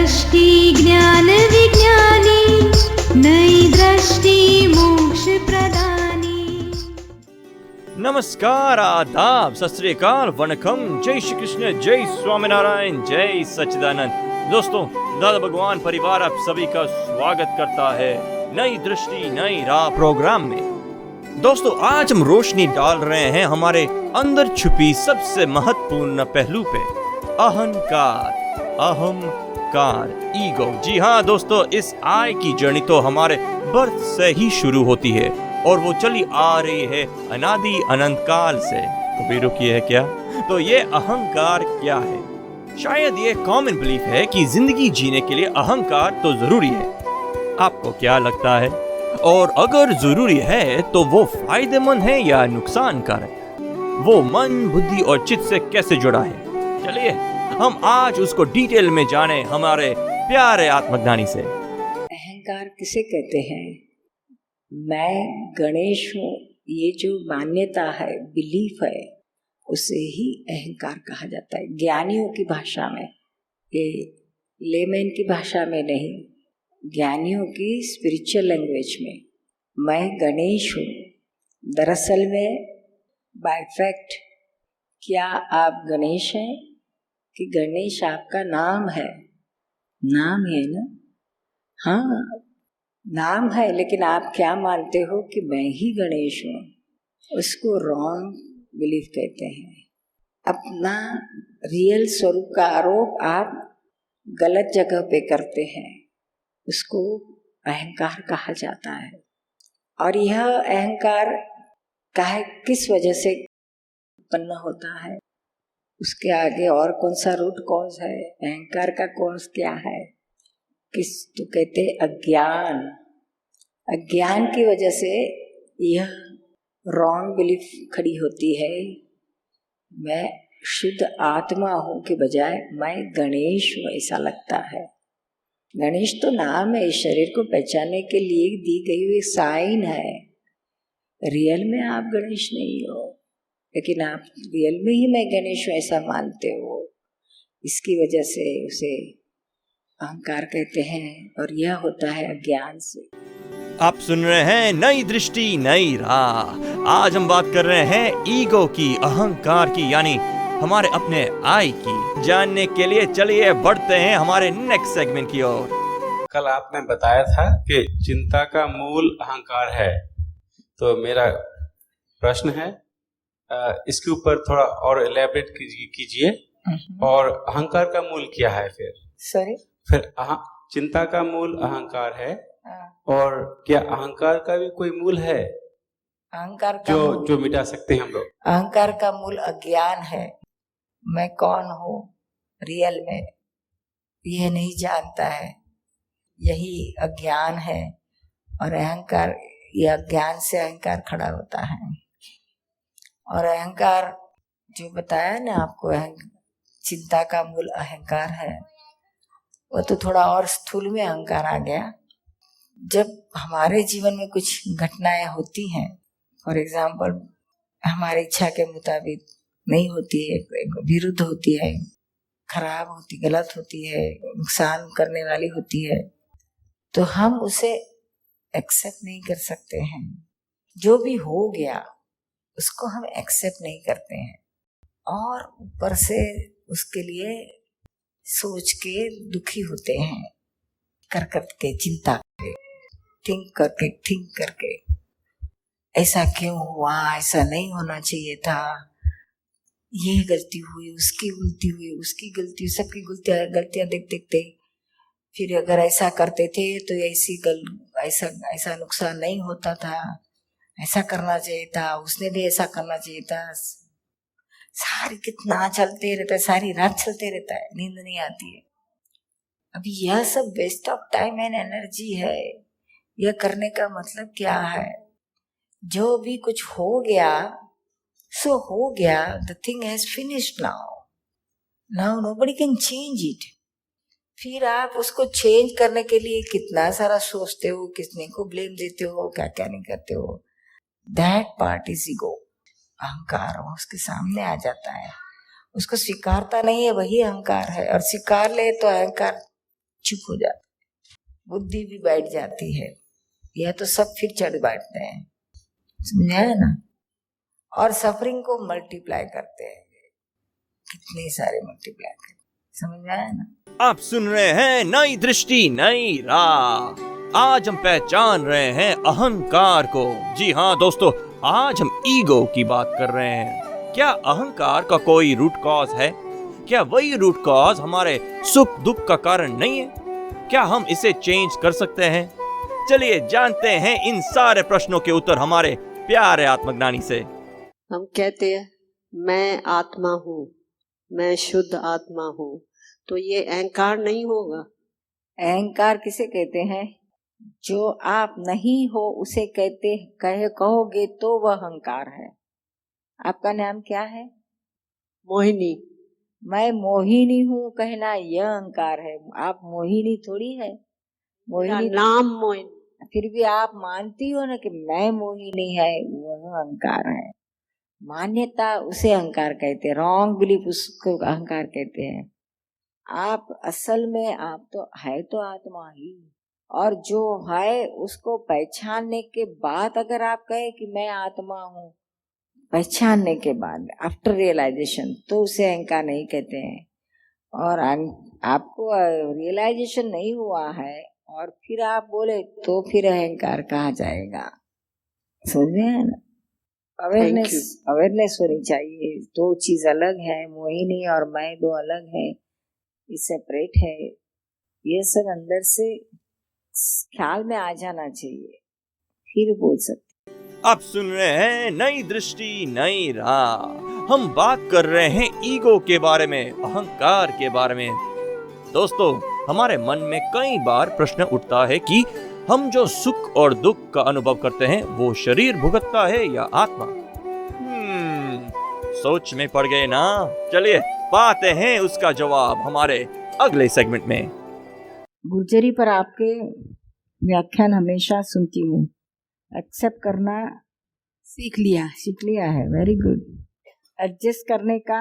दृष्टि ज्ञान विज्ञानी, नई दृष्टि मोक्ष प्रदानी। नमस्कार, आदाब, सत श्री अकाल, वणकम, जय श्री कृष्ण, जय स्वामीनारायण, जय सच्चिदानंद। दोस्तों, दादा भगवान परिवार आप सभी का स्वागत करता है नई दृष्टि नई राह प्रोग्राम में। दोस्तों, आज हम रोशनी डाल रहे हैं हमारे अंदर छुपी सबसे महत्वपूर्ण पहलू पे, अहंकार, अहंकार, ईगो। जी हाँ दोस्तों, इस आई की जर्नी तो हमारे बर्थ से ही शुरू होती है और वो चली आ रही है अनादि अनंत काल से। कभी रुकी है क्या? तो ये अहंकार क्या है? शायद ये कॉमन बिलीफ है कि जिंदगी जीने के लिए अहंकार तो जरूरी है। आपको क्या लगता है? और अगर जरूरी है तो वो फायदेमंद है या नुकसानकारक? वो मन, बुद्धि और चित्त से कैसे जुड़ा है? चलिए हम आज उसको डिटेल में जाने हमारे प्यारे आत्मज्ञानी से। अहंकार किसे कहते हैं? मैं गणेश हूँ, ये जो मान्यता है, बिलीफ है, उसे ही अहंकार कहा जाता है। ज्ञानियों की भाषा में, ये लेमैन की भाषा में नहीं, ज्ञानियों की स्पिरिचुअल लैंग्वेज में मैं गणेश हूँ। दरअसल में बाय फैक्ट क्या आप गणेश हैं कि गणेश आपका नाम है? नाम है ना? हाँ, नाम है, लेकिन आप क्या मानते हो कि मैं ही गणेश हूँ? उसको रॉन्ग बिलीफ कहते हैं। अपना रियल स्वरूप का आरोप आप गलत जगह पे करते हैं, उसको अहंकार कहा जाता है। और यह अहंकार किस वजह से उत्पन्न होता है, उसके आगे और कौन सा रूट कॉज है? अहंकार का कॉज क्या है? तो कहते अज्ञान। अज्ञान की वजह से यह रॉन्ग बिलीफ खड़ी होती है। मैं शुद्ध आत्मा हूँ के बजाय मैं गणेश हूँ, ऐसा लगता है। गणेश तो नाम है, शरीर को पहचानने के लिए दी गई हुई साइन है। रियल में आप गणेश नहीं हो, लेकिन आप रियल में ही मैं गणेश हूँ ऐसा मानते हो। इसकी वजह से उसे अहंकार कहते हैं, और यह होता है अज्ञान से। आप सुन रहे हैं नई दृष्टि नई राह। आज हम बात कर रहे हैं ईगो की, अहंकार की, यानी हमारे अपने आई की। जानने के लिए चलिए बढ़ते हैं हमारे नेक्स्ट सेगमेंट की ओर। कल आपने बताया था कि चिंता का मूल अहंकार है, तो मेरा प्रश्न है इसके ऊपर थोड़ा और एलैबोरेट कीजिए। और अहंकार का मूल क्या है फिर? सॉरी, फिर चिंता का मूल अहंकार है, और क्या अहंकार का भी कोई मूल है? अहंकार का जो मिटा सकते हैं हम लोग? अहंकार का मूल अज्ञान है। मैं कौन हूँ रियल में यह नहीं जानता है, यही अज्ञान है। और अहंकार, यह अज्ञान से अहंकार खड़ा होता है। और अहंकार जो बताया ना आपको, चिंता का मूल अहंकार है, वो तो थोड़ा और स्थूल में अहंकार आ गया। जब हमारे जीवन में कुछ घटनाएं होती हैं, फॉर एग्जाम्पल हमारी इच्छा के मुताबिक नहीं होती है, विरुद्ध होती है, खराब होती, गलत होती है, नुकसान करने वाली होती है, तो हम उसे एक्सेप्ट नहीं कर सकते हैं। जो भी हो गया उसको हम एक्सेप्ट नहीं करते हैं, और ऊपर से उसके लिए सोच के दुखी होते हैं, करके चिंता करके, थिंक करके ऐसा क्यों हुआ, ऐसा नहीं होना चाहिए था, ये गलती हुई, उसकी गलती हुई, उसकी गलती, सबकी गलतियां देखते फिर अगर ऐसा करते थे तो ऐसा नुकसान नहीं होता था, ऐसा करना चाहिए था, उसने भी ऐसा करना चाहिए था। सारी कितना चलते रहता है, सारी रात चलते रहता है, नींद नहीं आती है। अभी यह सब waste of time and energy है। यह करने का मतलब क्या है? जो भी कुछ हो गया सो हो गया, the thing has finished now nobody can change it. फिर आप उसको चेंज करने के लिए कितना सारा सोचते हो, किसने को ब्लेम देते हो, क्या क्या नहीं करते हो। दैट पार्ट इज ईगो, अहंकार। उसके सामने आ जाता है, उसको स्वीकारता नहीं है, वही अहंकार है। और स्वीकार ले तो अहंकार चुप हो जाता है, बुद्धि भी बैठ जाती है, यह तो सब फिर चढ़ बैठते हैं, समझ आया ना। और सफरिंग को मल्टीप्लाई करते हैं, कितने सारे मल्टीप्लाई करते, समझ आया ना। आप सुन रहे हैं नई दृष्टि नई राह। आज हम पहचान रहे हैं अहंकार को। जी हाँ दोस्तों, आज हम ईगो की बात कर रहे हैं। क्या अहंकार का कोई रूट कॉज है? क्या वही रूट कॉज हमारे सुख दुख का कारण नहीं है? क्या हम इसे चेंज कर सकते हैं? चलिए जानते हैं इन सारे प्रश्नों के उत्तर हमारे प्यारे आत्मज्ञानी से। हम कहते हैं मैं आत्मा हूँ, मैं शुद्ध आत्मा हूँ, तो ये अहंकार नहीं होगा? अहंकार किसे कहते हैं? जो आप नहीं हो उसे कहोगे तो वह अहंकार है। आपका नाम क्या है? मोहिनी। मैं मोहिनी हूँ कहना यह अहंकार है। आप मोहिनी थोड़ी है। मेरा मोहिनी नाम मोहिनी। फिर भी आप मानती हो ना कि मैं मोहिनी है, वह अहंकार है। मान्यता उसे अहंकार कहते हैं, रॉन्ग बिलीफ उसको अहंकार कहते हैं। आप असल में आप तो है तो आत्मा ही, और जो है उसको पहचानने के बाद अगर आप कहे कि मैं आत्मा हूँ, पहचानने के बाद आफ्टर रियलाइजेशन, तो उसे अहंकार नहीं कहते हैं। और आपको रियलाइजेशन नहीं हुआ है और फिर आप बोले तो फिर अहंकार कहा जाएगा, समझ में है ना। अवेयरनेस होनी चाहिए। दो चीज अलग है, मोहिनी और मैं दो अलग है, ये सेपरेट है। ये सब अंदर से ख्याल में आ जाना चाहिए, फिर बोल सकते। आप सुन रहे हैं नई दृष्टि नई राह। हम बात कर रहे हैं ईगो के बारे में, अहंकार के बारे में। दोस्तों, हमारे मन में कई बार प्रश्न उठता है कि हम जो सुख और दुख का अनुभव करते हैं वो शरीर भुगतता है या आत्मा? सोच में पड़ गए ना। चलिए पाते हैं उसका जवाब हमारे अगले सेगमेंट में। गुर्जरी पर आपके व्याख्यान हमेशा सुनती हूँ, एक्सेप्ट करना सीख लिया है। Very good. एडजस्ट करने का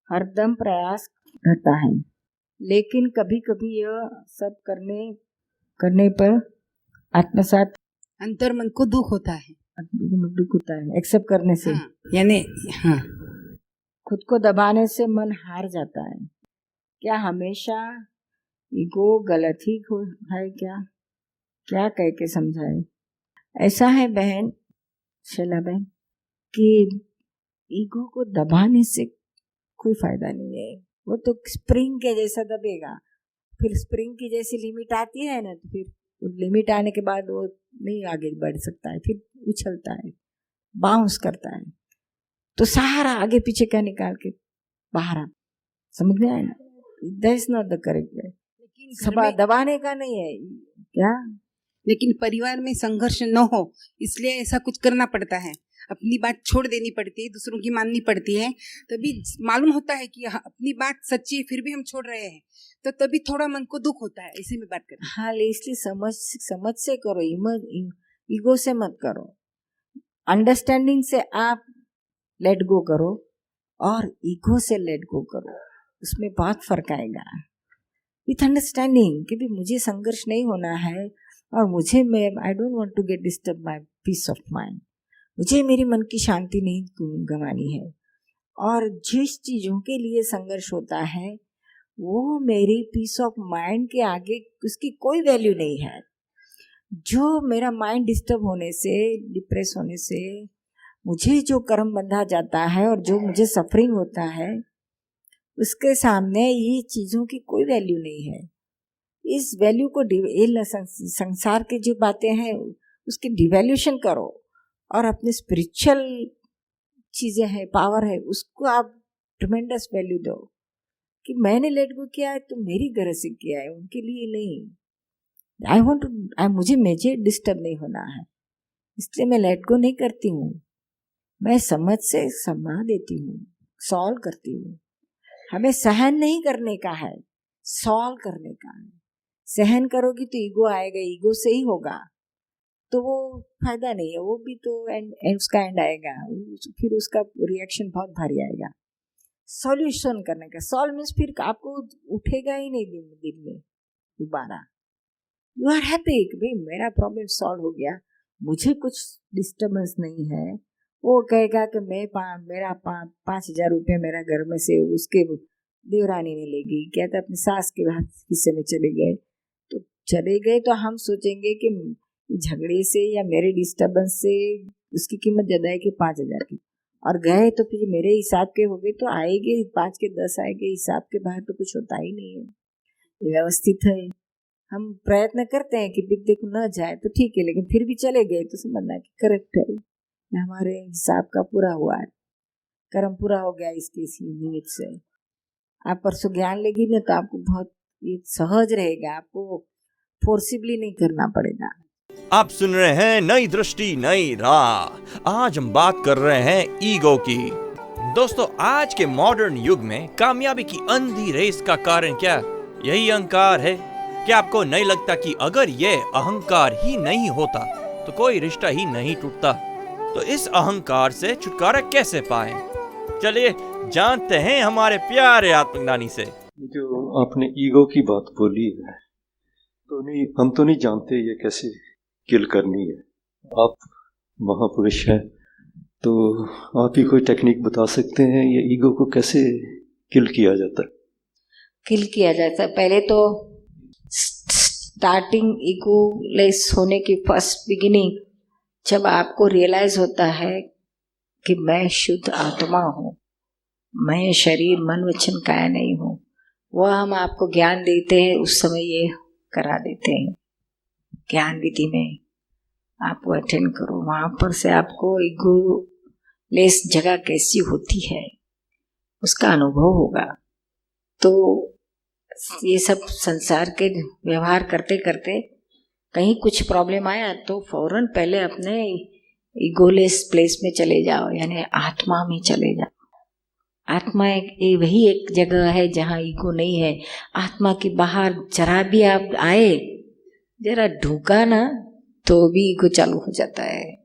हरदम प्रयास रहता है, लेकिन कभी कभी यह सब करने पर आत्मसात अंतर्मन को दुख होता है, एक्सेप्ट करने से। हाँ, यानी हाँ, खुद को दबाने से मन हार जाता है। क्या हमेशा ईगो गलत ही है? क्या कह के समझाए? ऐसा है बहन शैला बहन कि ईगो को दबाने से कोई फायदा नहीं है। वो तो स्प्रिंग के जैसा दबेगा, फिर स्प्रिंग की जैसी लिमिट आती है ना, तो फिर लिमिट आने के बाद वो नहीं आगे बढ़ सकता है, फिर उछलता है, बाउंस करता है। तो सहारा आगे पीछे का निकाल के बाहर आ, समझ में आया ना। That is not the correct way. लेकिन दबाने का नहीं है क्या? लेकिन परिवार में संघर्ष न हो इसलिए ऐसा कुछ करना पड़ता है, अपनी बात छोड़ देनी पड़ती है, दूसरों की माननी पड़ती है, तभी मालूम होता है कि अपनी बात सच्ची है फिर भी हम छोड़ रहे हैं, तो तभी थोड़ा मन को दुख होता है। इसी में बात करें। हाँ, इसलिए समझ से करो, ईगो से मत करो। अंडरस्टैंडिंग से आप लेट गो करो और ईगो से लेट गो करो, उसमें बहुत फर्क आएगा। विथ अंडरस्टैंडिंग कि भी मुझे संघर्ष नहीं होना है और मुझे I don't want to get disturb my peace of mind, मुझे मेरी मन की शांति नहीं गंवानी है। और जिस चीज़ों के लिए संघर्ष होता है वो मेरी पीस ऑफ माइंड के आगे उसकी कोई वैल्यू नहीं है। जो मेरा माइंड डिस्टर्ब होने से, डिप्रेस होने से मुझे जो कर्म बंधा जाता है और जो मुझे सफरिंग होता है, उसके सामने ये चीज़ों की कोई वैल्यू नहीं है। इस वैल्यू को संसार की जो बातें हैं उसकी डिवैल्यूशन करो और अपने स्पिरिचुअल चीज़ें हैं, पावर है, उसको आप ट्रेमेंडस वैल्यू दो कि मैंने लेट गो किया है तो मेरी गरज से किया है, उनके लिए नहीं। मुझे डिस्टर्ब नहीं होना है, इसलिए मैं लेट गो नहीं करती हूँ। मैं समझ से समा देती हूँ, सॉल्व करती हूँ। हमें सहन नहीं करने का है, सॉल्व करने का है। सहन करोगी तो ईगो आएगा, ईगो से ही होगा तो वो फायदा नहीं है, वो भी तो उसका एंड आएगा, फिर उसका रिएक्शन बहुत भारी आएगा। सॉल्यूशन करने का, सॉल्व मीन्स फिर आपको उठेगा ही नहीं दिन में, दोबारा। यू आर हैप्पी कि भाई मेरा प्रॉब्लम सॉल्व हो गया, मुझे कुछ डिस्टर्बेंस नहीं है। वो कहेगा कि मैं मेरा 5,000 रुपये मेरा घर में से उसके देवरानी ने ले गई, क्या था अपनी सास के हिस्से में चले गए, तो चले गए तो हम सोचेंगे कि झगड़े से या मेरे डिस्टर्बेंस से उसकी कीमत ज़्यादा है कि 5,000 की, और गए तो फिर मेरे हिसाब के हो गए तो आएंगे 5 के 10 आएंगे, हिसाब के बाहर तो कुछ होता ही नहीं है, व्यवस्थित है। हम प्रयत्न करते हैं कि बिग देखो न जाए तो ठीक है, लेकिन फिर भी चले गए तो समझना कि करेक्ट है, हमारे हिसाब का पूरा हुआ है, कर्म पूरा हो गया इसके इसी निमित्त से। आप परसों ज्ञान लेगी ना तो आपको बहुत ये सहज रहेगा, आपको फोर्सिबली नहीं करना पड़ेगा। आप सुन रहे हैं नई दृष्टि नई राह। आज हम बात कर रहे हैं ईगो की। दोस्तों, आज के मॉडर्न युग में कामयाबी की अंधी रेस का कारण क्या? यही अहंकार है। क्या आपको नहीं लगता कि अगर ये अहंकार ही नहीं होता तो कोई रिश्ता ही नहीं टूटता? तो इस अहंकार से छुटकारा कैसे पाएं? चलिए जानते हैं हमारे प्यारे आत्मज्ञानी से। जो आपने ईगो की बात बोली है, तो नहीं, हम तो नहीं जानते ये कैसे किल करनी है। आप महापुरुष हैं तो आप ही कोई टेक्निक बता सकते हैं ये ईगो को कैसे किल किया जाता है? किल किया जाता है, पहले तो स्टार्टिंग ईगोलेस होने की फर्स्ट बिगिनिंग जब आपको रियलाइज होता है कि मैं शुद्ध आत्मा हूँ, मैं शरीर मन वचन काया नहीं हूँ, वह हम आपको ज्ञान देते हैं, उस समय ये करा देते हैं। ज्ञान विधि में आप अटेंड करो, वहाँ पर से आपको ईगोलेस जगह कैसी होती है उसका अनुभव होगा। तो ये सब संसार के व्यवहार करते करते कहीं कुछ प्रॉब्लम आया तो फौरन पहले अपने ईगोलेस प्लेस में चले जाओ, यानी आत्मा में चले जाओ। आत्मा वही एक जगह है जहाँ ईगो नहीं है। आत्मा के बाहर जरा भी आप आए, जरा ढूका ना तो भी ईगो चालू हो जाता है,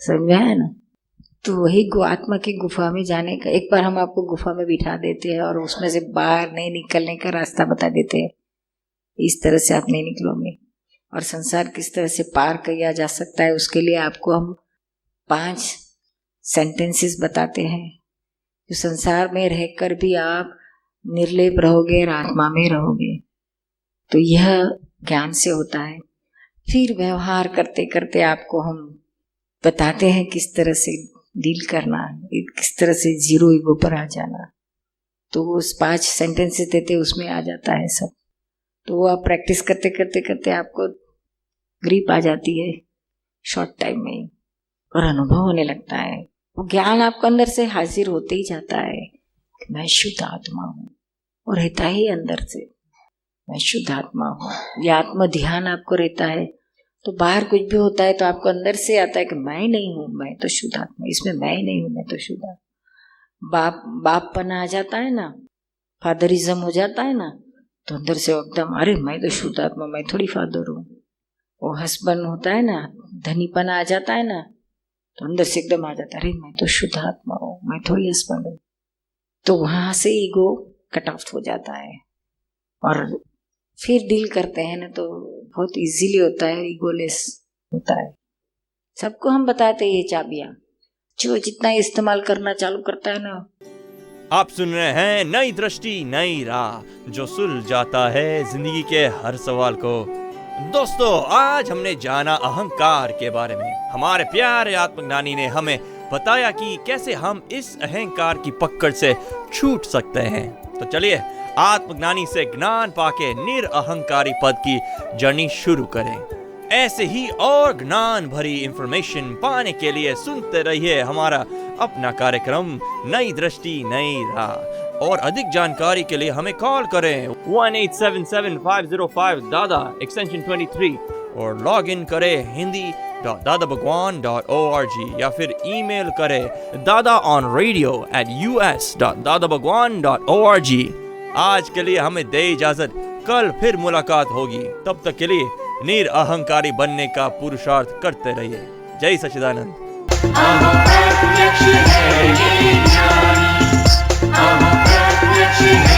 समझ में आया ना? तो वही आत्मा की गुफा में जाने का, एक बार हम आपको गुफा में बिठा देते हैं और उसमें से बाहर नहीं निकलने का रास्ता बता देते हैं, इस तरह से आप नहीं निकलोगे। और संसार किस तरह से पार किया जा सकता है उसके लिए आपको हम 5 सेंटेंसेस बताते हैं, जो संसार में रहकर भी आप निर्लेप रहोगे और आत्मा में रहोगे। तो यह ज्ञान से होता है। फिर व्यवहार करते करते आपको हम बताते हैं किस तरह से डील करना, किस तरह से जीरो ईगो पर आ जाना। तो वो उस 5 सेंटेंसेस देते उसमें आ जाता है सब। तो वो आप प्रैक्टिस करते करते करते आपको ग्रिप आ जाती है शॉर्ट टाइम में ही, और अनुभव होने लगता है। वो ज्ञान आपको अंदर से हाजिर होते ही जाता है कि मैं शुद्ध आत्मा हूँ, और रहता ही अंदर से मैं शुद्ध आत्मा हूँ। ये आत्म ध्यान आपको रहता है तो बाहर कुछ भी होता है तो आपको अंदर से आता है कि मैं नहीं हूँ, मैं तो शुद्ध आत्मा, इसमें मैं नहीं हूँ, मैं तो शुद्ध आत्मा। बापपना आ जाता है ना, फादरिज्म हो जाता है ना, तो अंदर से एकदम अरे मैं तो शुद्ध आत्मा, मैं थोड़ी फादर हूँ। वो हस्बैंड होता है ना, धनीपना आ जाता है ना, तो अंदर से एकदम आ जाता है अरे मैं तो शुद्ध आत्मा हूँ, मैं थोड़ी हस्बैंड हूँ। तो वहाँ से ईगो कट ऑफ हो जाता है, और फिर डील करते हैं ना तो बहुत इजीली होता है, ईगोलेस होता है। सबको हम बताते हैं ये चाबियाँ, जो जितना इस्तेमाल करना चालू करता है ना। आप सुन रहे हैं नई दृष्टि नई राह, जो सुलझ जाता है जिंदगी के हर सवाल को। दोस्तों, आज हमने जाना अहंकार के बारे में। हमारे प्यारे आत्मज्ञानी ने हमें बताया कि कैसे हम इस अहंकार की पकड़ से छूट सकते हैं। तो चलिए आत्मज्ञानी से ज्ञान पाके निरअहंकारी पद की जर्नी शुरू करें। ऐसे ही और ज्ञान भरी इंफॉर्मेशन पाने के लिए सुनते रहिए हमारा अपना कार्यक्रम नई दृष्टि नई राह। और अधिक जानकारी के लिए हमें कॉल करें 1877-505 दादा एक्सटेंशन 23, और लॉग इन करें hindi.dadabhagwan.org, या फिर ईमेल करें dadaonradio@us.dadabhagwan.org। आज के लिए हमें दे इजाजत, कल फिर मुलाकात होगी। तब तक के लिए निरअहंकारी बनने का पुरुषार्थ करते रहिए। जय सच्चिदानंद। प्रत्यक्ष है ये ज्ञानी, प्रत्यक्ष है